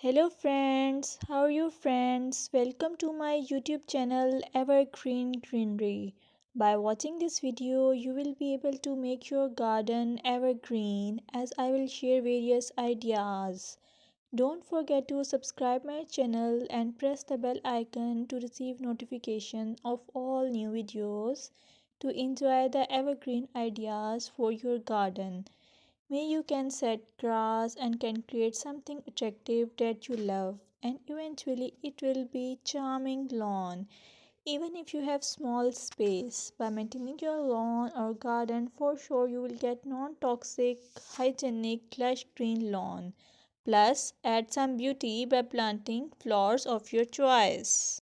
Hello friends, how are you friends? Welcome to my YouTube channel Evergreen Greenery. By watching this video, you will be able to make your garden evergreen as I will share various ideas. Don't forget to subscribe my channel and press the bell icon to receive notification of all new videos to enjoy the evergreen ideas for your garden. May you can set grass and can create something attractive that you love and eventually it will be charming lawn even if you have small space. By maintaining your lawn or garden, for sure you will get non-toxic, hygienic, lush green lawn. Plus, add some beauty by planting flowers of your choice.